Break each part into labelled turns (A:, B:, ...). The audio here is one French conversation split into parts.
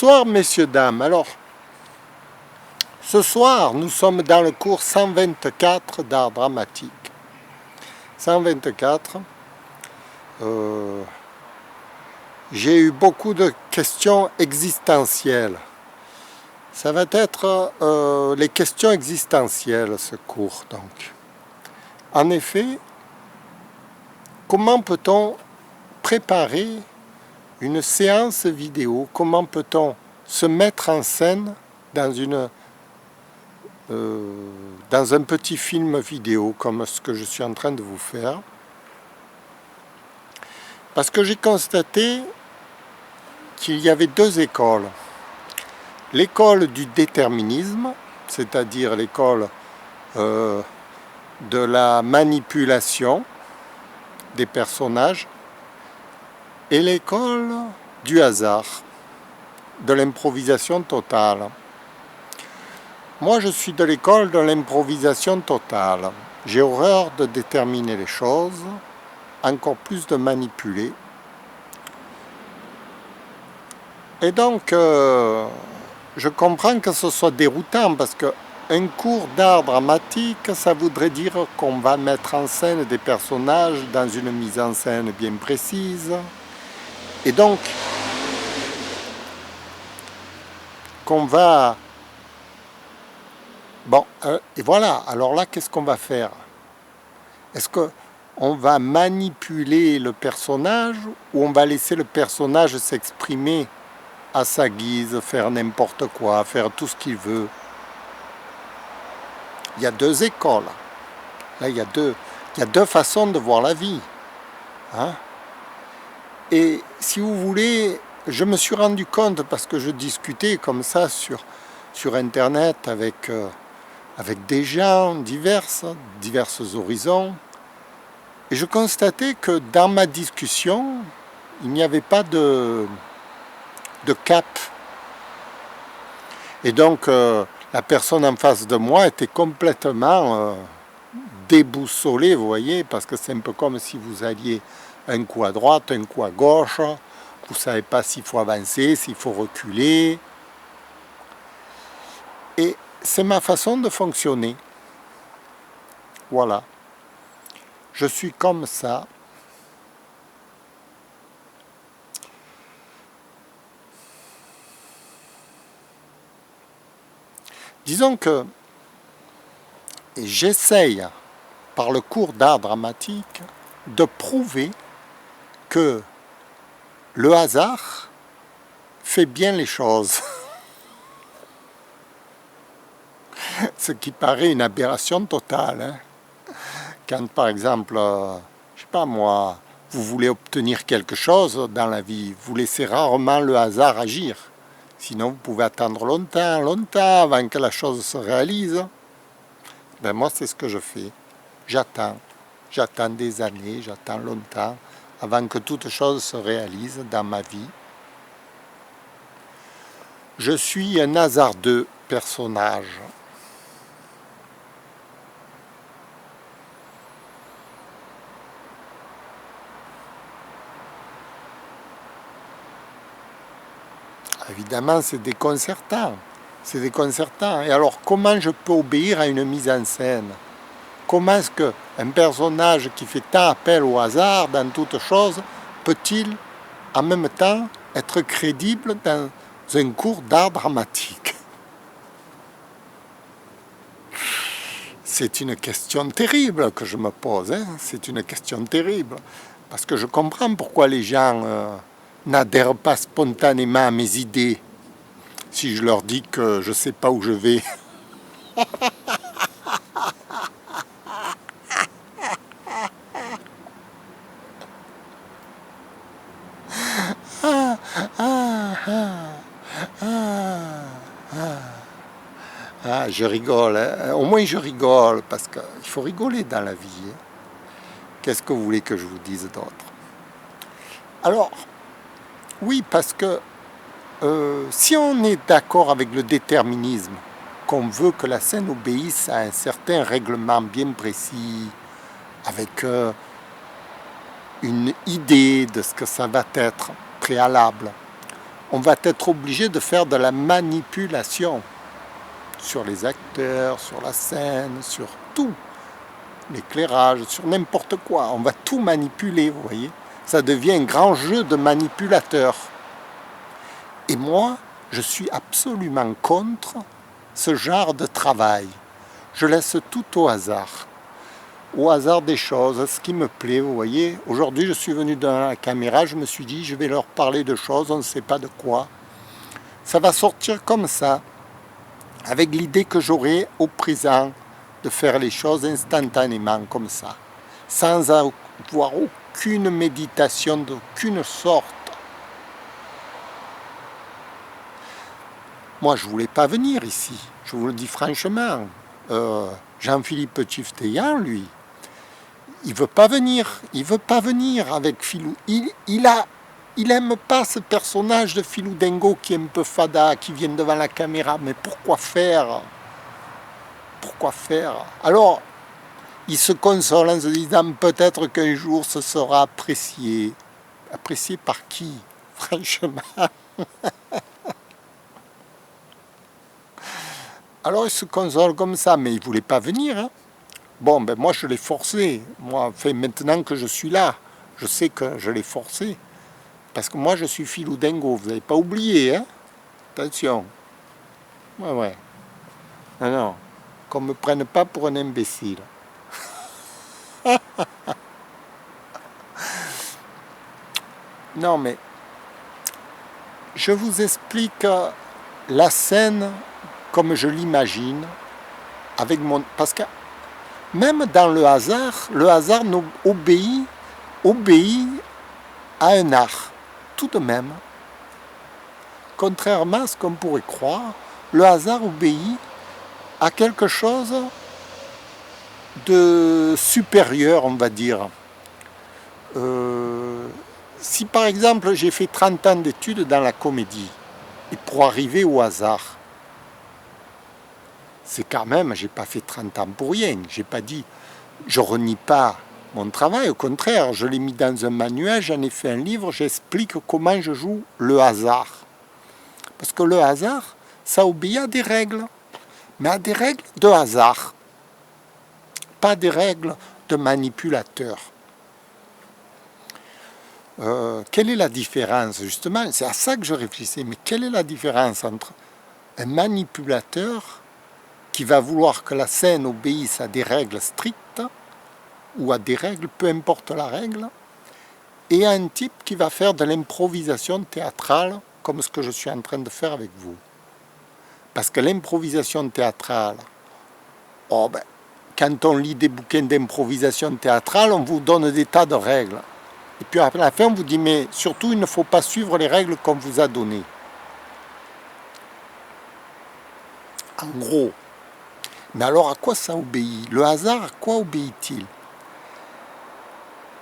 A: Bonsoir messieurs, dames. Alors, ce soir, nous sommes dans le cours 124 d'art dramatique. 124. J'ai eu beaucoup de questions existentielles. Ça va être les questions existentielles, ce cours, donc. En effet, comment peut-on préparer une séance vidéo? Comment peut-on se mettre en scène dans un petit film vidéo comme ce que je suis en train de vous faire? Parce que j'ai constaté qu'il y avait deux écoles. L'école du déterminisme, c'est-à-dire l'école de la manipulation des personnages, et l'école du hasard, de l'improvisation totale. Moi, je suis de l'école de l'improvisation totale. J'ai horreur de déterminer les choses, encore plus de manipuler. Et donc, je comprends que ce soit déroutant, parce qu'un cours d'art dramatique, ça voudrait dire qu'on va mettre en scène des personnages dans une mise en scène bien précise. Et donc, qu'on va... Bon, et voilà, alors là, qu'est-ce qu'on va faire? Est-ce qu'on va manipuler le personnage ou on va laisser le personnage s'exprimer à sa guise, faire n'importe quoi, faire tout ce qu'il veut? Il y a deux écoles. Là, il y a deux façons de voir la vie. Hein? Et si vous voulez, je me suis rendu compte, parce que je discutais comme ça sur Internet avec des gens divers horizons, et je constatais que dans ma discussion, il n'y avait pas de cap. Et donc, la personne en face de moi était complètement déboussolée, vous voyez, parce que c'est un peu comme si vous alliez un coup à droite, un coup à gauche, vous ne savez pas s'il faut avancer, s'il faut reculer. Et c'est ma façon de fonctionner. Voilà. Je suis comme ça. Disons que j'essaye, par le cours d'art dramatique, de prouver que le hasard fait bien les choses. Ce qui paraît une aberration totale. Hein. Quand, par exemple, je sais pas moi, vous voulez obtenir quelque chose dans la vie, vous laissez rarement le hasard agir. Sinon, vous pouvez attendre longtemps avant que la chose se réalise. Ben moi, c'est ce que je fais. J'attends des années, j'attends longtemps avant que toute chose se réalise dans ma vie. Je suis un hasardeux personnage. Évidemment, c'est déconcertant. C'est déconcertant. Et alors, comment je peux obéir à une mise en scène? Comment est-ce qu'un personnage qui fait tant appel au hasard dans toute chose peut-il, en même temps, être crédible dans un cours d'art dramatique? C'est une question terrible que je me pose. Hein. C'est une question terrible. Parce que je comprends pourquoi les gens n'adhèrent pas spontanément à mes idées. Si je leur dis que je ne sais pas où je vais. Je rigole. Hein. Au moins je rigole, parce qu'il faut rigoler dans la vie. Hein. Qu'est-ce que vous voulez que je vous dise d'autre? Alors, oui, parce que si on est d'accord avec le déterminisme, qu'on veut que la scène obéisse à un certain règlement bien précis, avec une idée de ce que ça va être préalable, on va être obligé de faire de la manipulation sur les acteurs, sur la scène, sur tout, l'éclairage, sur n'importe quoi. On va tout manipuler, vous voyez. Ça devient un grand jeu de manipulateur. Et moi, je suis absolument contre ce genre de travail. Je laisse tout au hasard des choses, ce qui me plaît, vous voyez. Aujourd'hui, je suis venu devant la caméra, je me suis dit, je vais leur parler de choses, on ne sait pas de quoi. Ça va sortir comme ça, avec l'idée que j'aurai au présent de faire les choses instantanément, comme ça, sans avoir aucune méditation d'aucune sorte. Moi, je ne voulais pas venir ici, je vous le dis franchement. Jean-Philippe Tchifteyan, lui, il veut pas venir avec Filou. Il aime pas ce personnage de Filou Dingo qui est un peu fada, qui vient devant la caméra. Mais pourquoi faire? Pourquoi faire? Alors, il se console en se disant peut-être qu'un jour ce sera apprécié. Apprécié par qui? Franchement. Alors il se console comme ça, mais il ne voulait pas venir. Hein. Bon, ben moi je l'ai forcé. Moi, enfin, maintenant que je suis là, je sais que je l'ai forcé. Parce que moi je suis Filou Dingo, vous n'avez pas oublié, hein? Attention. Ouais. Non, qu'on ne me prenne pas pour un imbécile. Non, mais je vous explique la scène comme je l'imagine, avec mon... Parce que même dans le hasard nous obéit à un art, tout de même. Contrairement à ce qu'on pourrait croire, le hasard obéit à quelque chose de supérieur, on va dire. Si par exemple j'ai fait 30 ans d'études dans la comédie, et pour arriver au hasard, c'est quand même, j'ai pas fait 30 ans pour rien. J'ai pas dit, je renie pas mon travail, au contraire, je l'ai mis dans un manuel, j'en ai fait un livre, j'explique comment je joue le hasard. Parce que le hasard, ça obéit à des règles, mais à des règles de hasard, pas des règles de manipulateur. Quelle est la différence, justement? C'est à ça que je réfléchissais, mais quelle est la différence entre un manipulateur qui va vouloir que la scène obéisse à des règles strictes, ou à des règles, peu importe la règle, et un type qui va faire de l'improvisation théâtrale, comme ce que je suis en train de faire avec vous. Parce que l'improvisation théâtrale, quand on lit des bouquins d'improvisation théâtrale, on vous donne des tas de règles. Et puis à la fin, on vous dit, mais surtout, il ne faut pas suivre les règles qu'on vous a données. En gros. Mais alors, à quoi ça obéit? Le hasard, à quoi obéit-il?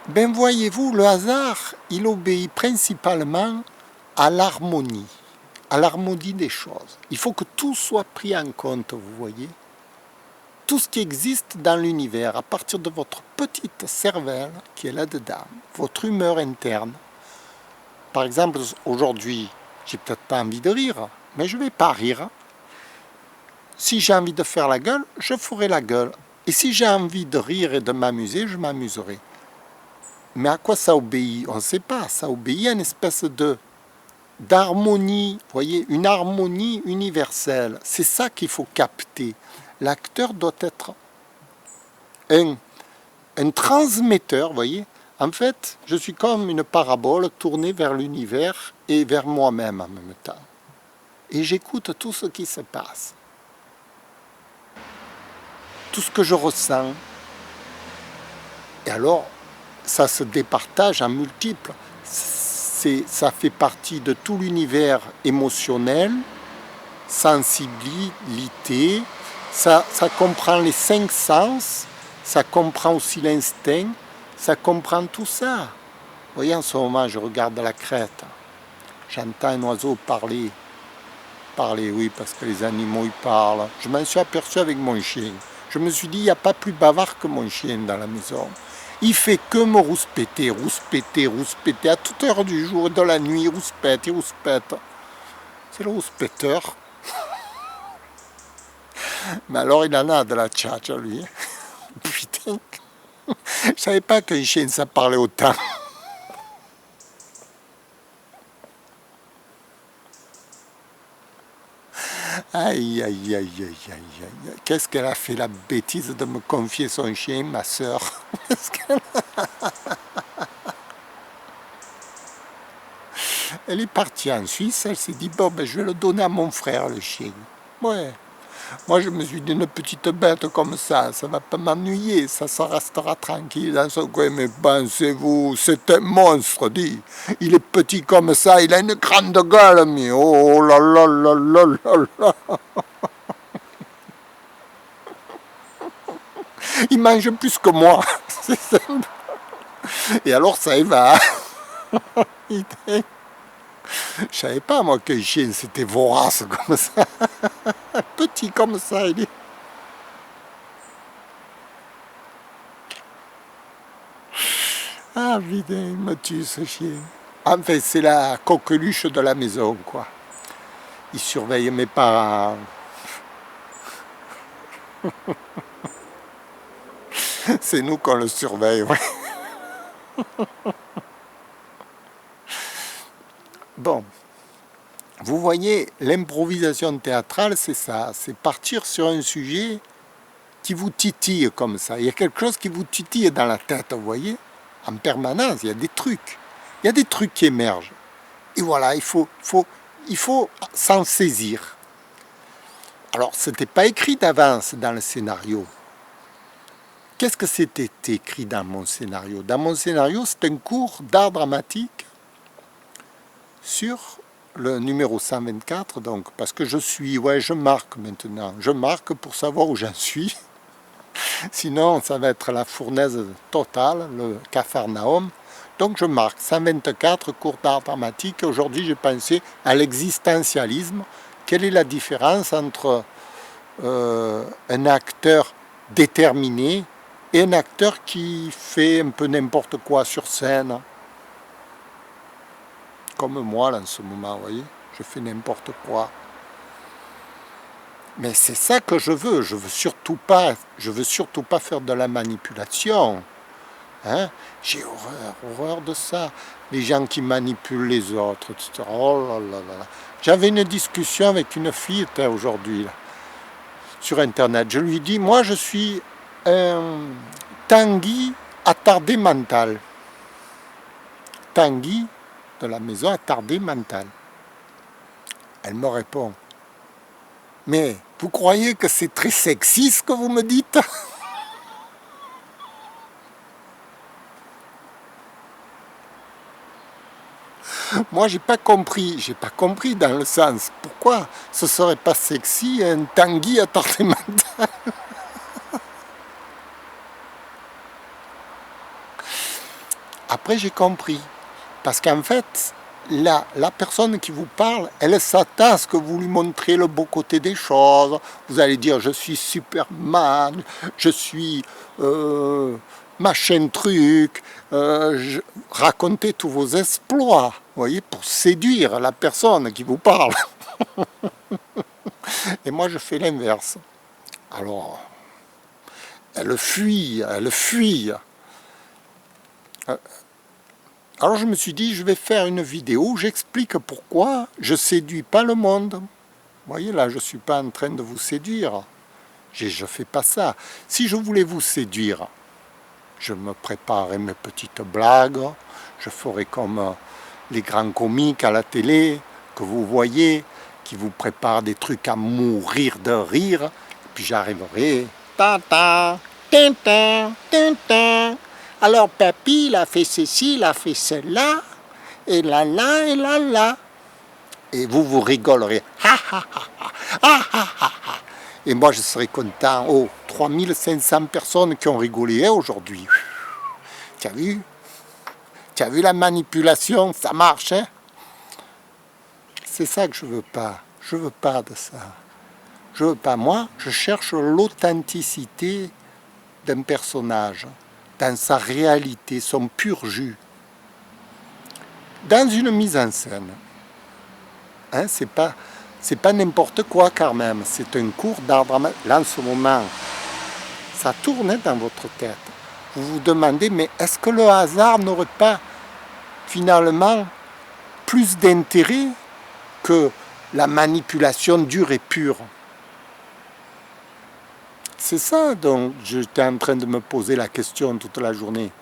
A: Ben voyez-vous, le hasard, il obéit principalement à l'harmonie des choses. Il faut que tout soit pris en compte, vous voyez. Tout ce qui existe dans l'univers, à partir de votre petite cervelle qui est là-dedans, votre humeur interne. Par exemple, aujourd'hui, j'ai peut-être pas envie de rire, mais je ne vais pas rire. Si j'ai envie de faire la gueule, je ferai la gueule. Et si j'ai envie de rire et de m'amuser, je m'amuserai. Mais à quoi ça obéit? On ne sait pas. Ça obéit à une espèce d'harmonie, vous voyez, une harmonie universelle. C'est ça qu'il faut capter. L'acteur doit être un transmetteur, vous voyez. En fait, je suis comme une parabole tournée vers l'univers et vers moi-même en même temps. Et j'écoute tout ce qui se passe. Tout ce que je ressens. Et alors, ça se départage en multiples. Ça fait partie de tout l'univers émotionnel, sensibilité, ça comprend les 5 sens, ça comprend aussi l'instinct, ça comprend tout ça. Vous voyez, en ce moment, je regarde la crête, j'entends un oiseau parler, oui, parce que les animaux, ils parlent. Je m'en suis aperçu avec mon chien. Je me suis dit, il n'y a pas plus bavard que mon chien dans la maison. Il fait que me rouspéter, à toute heure du jour et de la nuit, il rouspète. C'est le rouspéteur. Mais alors il en a de la tchatcha lui. Putain. Je savais pas qu'un chien ça parlait autant. Aïe, aïe, aïe, aïe, aïe, aïe. Qu'est-ce qu'elle a fait la bêtise de me confier son chien, ma sœur. Elle est partie en Suisse, elle s'est dit, bon, ben, je vais le donner à mon frère, le chien. Ouais. Moi, je me suis dit, une petite bête comme ça va pas m'ennuyer, ça restera tranquille dans son coin. Mais pensez-vous, c'est un monstre, dit. Il est petit comme ça, il a une grande gueule, mais oh là là là là là là. Il mange plus que moi. C'est simple. Et alors, ça y va. Je savais pas, moi, qu'un chien, c'était vorace comme ça. Petit comme ça, il est. Ah, putain, il me tue, ce chien. Enfin, c'est la coqueluche de la maison, quoi. Il surveille mes parents. C'est nous qu'on le surveille, ouais. Bon. Vous voyez, l'improvisation théâtrale, c'est ça. C'est partir sur un sujet qui vous titille comme ça. Il y a quelque chose qui vous titille dans la tête, vous voyez. En permanence, il y a des trucs. Il y a des trucs qui émergent. Et voilà, il faut s'en saisir. Alors, ce n'était pas écrit d'avance dans le scénario. Qu'est-ce que c'était écrit dans mon scénario? Dans mon scénario, c'est un cours d'art dramatique sur le numéro 124, donc, parce que je marque maintenant. Je marque pour savoir où j'en suis. Sinon, ça va être la fournaise totale, le capharnaüm. Donc je marque 124 cours d'art dramatique. Aujourd'hui, j'ai pensé à l'existentialisme. Quelle est la différence entre un acteur déterminé et un acteur qui fait un peu n'importe quoi sur scène? Comme moi, là, en ce moment, vous voyez, je fais n'importe quoi. Mais c'est ça que je veux. Je veux surtout pas faire de la manipulation. Hein? J'ai horreur de ça. Les gens qui manipulent les autres, etc. Oh là là là. J'avais une discussion avec une fille aujourd'hui sur Internet. Je lui dis, moi je suis un Tanguy attardé mental. Tanguy de la maison attardé mental. Elle me répond, mais vous croyez que c'est très sexy ce que vous me dites? Moi, j'ai pas compris dans le sens. Pourquoi ce serait pas sexy un Tanguy attardé mental? Après, j'ai compris. Parce qu'en fait, la personne qui vous parle, elle s'attend à ce que vous lui montrez le beau côté des choses. Vous allez dire, je suis Superman, je suis machin truc, racontez tous vos exploits, vous voyez, pour séduire la personne qui vous parle. Et moi, je fais l'inverse. Alors, elle fuit. Alors je me suis dit, je vais faire une vidéo où j'explique pourquoi je séduis pas le monde. Vous voyez, là, je ne suis pas en train de vous séduire. Je ne fais pas ça. Si je voulais vous séduire, je me préparerais mes petites blagues, je ferais comme les grands comiques à la télé, que vous voyez, qui vous préparent des trucs à mourir de rire, puis j'arriverai, ta-ta, tin-tin, tin-tin. Alors papy, il a fait ceci, il a fait cela, et là, là, et là, là. Et vous rigolerez. Ha, ha, ha, ha, ha, ha, ha. Et moi, je serais content. Oh, 3500 personnes qui ont rigolé aujourd'hui. Tu as vu? Tu as vu la manipulation? Ça marche, hein? C'est ça que je veux pas. Je veux pas de ça. Je veux pas. Moi, je cherche l'authenticité d'un personnage, dans sa réalité, son pur jus, dans une mise en scène. Hein, c'est pas n'importe quoi quand même. C'est un cours d'art dramatique. Là, en ce moment, ça tourne dans votre tête. Vous vous demandez, mais est-ce que le hasard n'aurait pas finalement plus d'intérêt que la manipulation dure et pure? C'est ça donc j'étais en train de me poser la question toute la journée.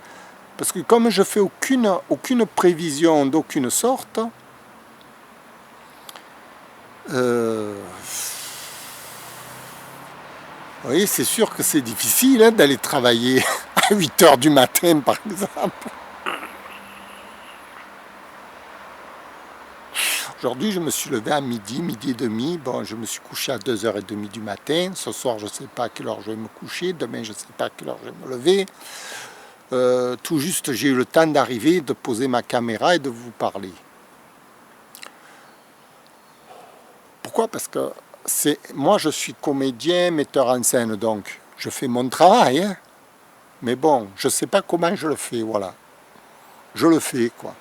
A: Parce que comme je fais aucune prévision d'aucune sorte, vous voyez, c'est sûr que c'est difficile hein, d'aller travailler à 8 heures du matin par exemple. Aujourd'hui, je me suis levé à midi et demi. Bon, je me suis couché à 2h30 du matin. Ce soir, je ne sais pas à quelle heure je vais me coucher. Demain, je ne sais pas à quelle heure je vais me lever. Tout juste, j'ai eu le temps d'arriver, de poser ma caméra et de vous parler. Pourquoi? Parce que moi, je suis comédien, metteur en scène, donc je fais mon travail. Hein. Mais bon, je ne sais pas comment je le fais, voilà. Je le fais, quoi.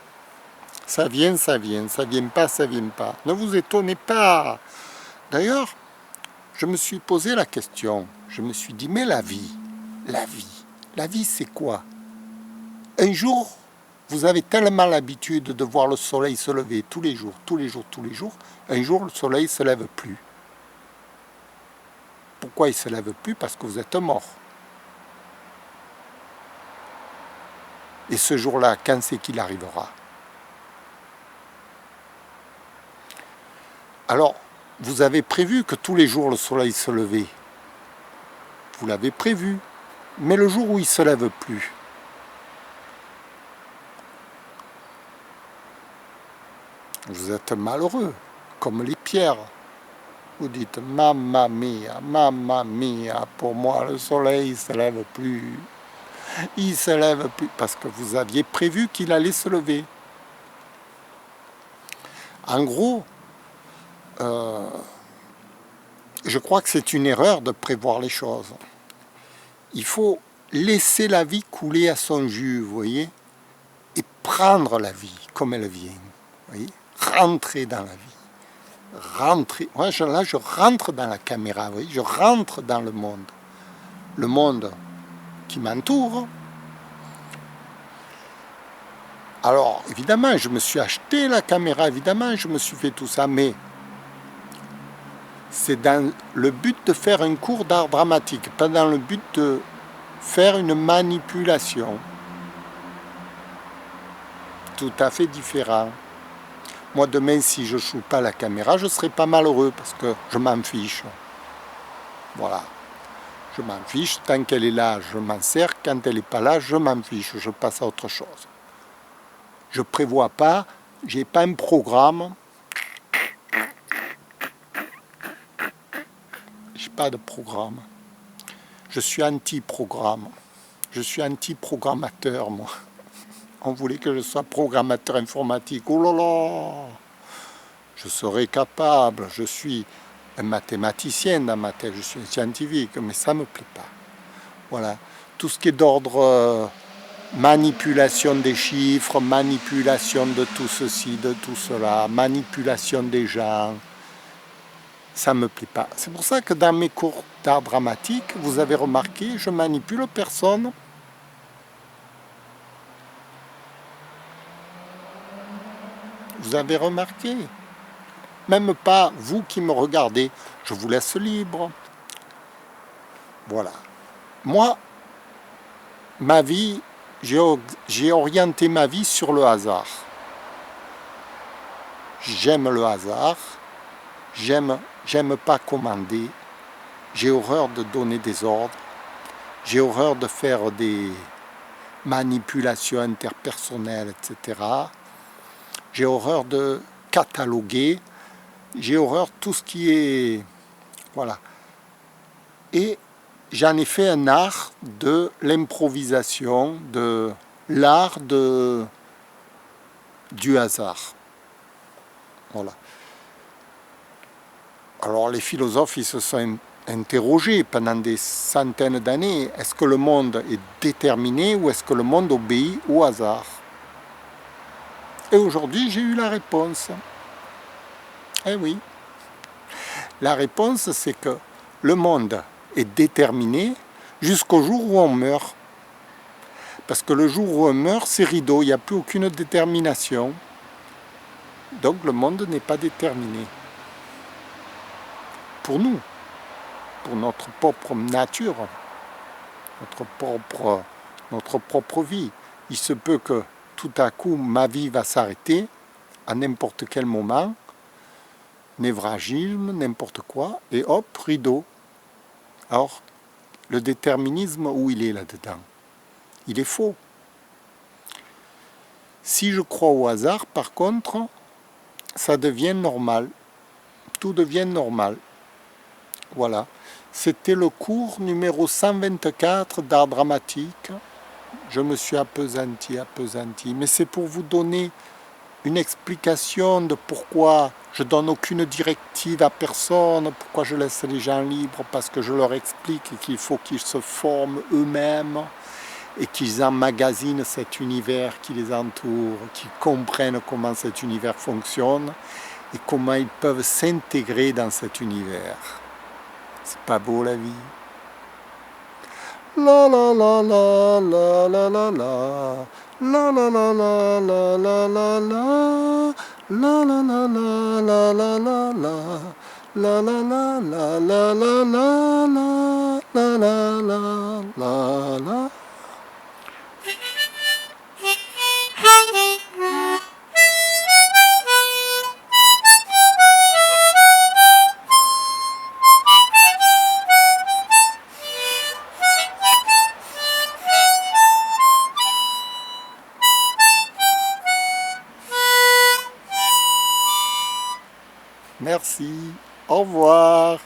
A: Ça vient, ça vient, ça vient pas, ça vient pas. Ne vous étonnez pas. D'ailleurs, je me suis posé la question. Je me suis dit, mais la vie c'est quoi? Un jour, vous avez tellement l'habitude de voir le soleil se lever tous les jours. Un jour, le soleil ne se lève plus. Pourquoi il ne se lève plus? Parce que vous êtes mort. Et ce jour-là, quand c'est qu'il arrivera? Alors, vous avez prévu que tous les jours le soleil se levait. Vous l'avez prévu. Mais le jour où il ne se lève plus, vous êtes malheureux, comme les pierres. Vous dites, mamma mia, pour moi le soleil ne se lève plus. Il ne se lève plus, parce que vous aviez prévu qu'il allait se lever. En gros, je crois que c'est une erreur de prévoir les choses. Il faut laisser la vie couler à son jus, vous voyez, et prendre la vie comme elle vient, vous voyez, rentrer dans la vie, rentrer. Moi, là, je rentre dans la caméra, vous voyez, je rentre dans le monde qui m'entoure. Alors, évidemment, je me suis acheté la caméra, évidemment, je me suis fait tout ça, mais c'est dans le but de faire un cours d'art dramatique, pas dans le but de faire une manipulation. Tout à fait différent. Moi, demain, si je ne joue pas la caméra, je serai pas malheureux parce que je m'en fiche. Voilà. Je m'en fiche. Tant qu'elle est là, je m'en sers. Quand elle n'est pas là, je m'en fiche. Je passe à autre chose. Je ne prévois pas. Je n'ai pas un programme. Je n'ai pas de programme. Je suis anti-programme. Je suis anti-programmateur, moi. On voulait que je sois programmateur informatique. Oh là là! Je serais capable. Je suis un mathématicien dans ma tête. Je suis un scientifique, mais ça ne me plaît pas. Voilà. Tout ce qui est d'ordre manipulation des chiffres, manipulation de tout ceci, de tout cela, manipulation des gens, ça ne me plaît pas. C'est pour ça que dans mes cours d'art dramatique, vous avez remarqué, je manipule personne. Vous avez remarqué? Même pas vous qui me regardez. Je vous laisse libre. Voilà. Moi, ma vie, j'ai orienté ma vie sur le hasard. J'aime le hasard. J'aime pas commander. J'ai horreur de donner des ordres. J'ai horreur de faire des manipulations interpersonnelles, etc. J'ai horreur de cataloguer. J'ai horreur de tout ce qui est... Voilà. Et j'en ai fait un art de l'improvisation, de l'art du hasard. Voilà. Alors les philosophes, ils se sont interrogés pendant des centaines d'années. Est-ce que le monde est déterminé ou est-ce que le monde obéit au hasard? Et aujourd'hui, j'ai eu la réponse. Eh oui, la réponse c'est que le monde est déterminé jusqu'au jour où on meurt. Parce que le jour où on meurt, c'est rideau, il n'y a plus aucune détermination. Donc le monde n'est pas déterminé. Pour nous, pour notre propre nature, notre propre vie. Il se peut que tout à coup ma vie va s'arrêter à n'importe quel moment, névragisme, n'importe quoi, et hop, rideau. Alors, le déterminisme, où il est là-dedans? Il est faux. Si je crois au hasard, par contre, ça devient normal. Tout devient normal. Voilà. C'était le cours numéro 124 d'art dramatique. Je me suis appesanti. Mais c'est pour vous donner une explication de pourquoi je donne aucune directive à personne, pourquoi je laisse les gens libres, parce que je leur explique qu'il faut qu'ils se forment eux-mêmes et qu'ils emmagasinent cet univers qui les entoure, qu'ils comprennent comment cet univers fonctionne et comment ils peuvent s'intégrer dans cet univers. C'est pas beau la vie? La la la la la la la la. La la la la la la la la. La la la la la la la la. La la la la la la la la. La la la la la. Merci. Au revoir.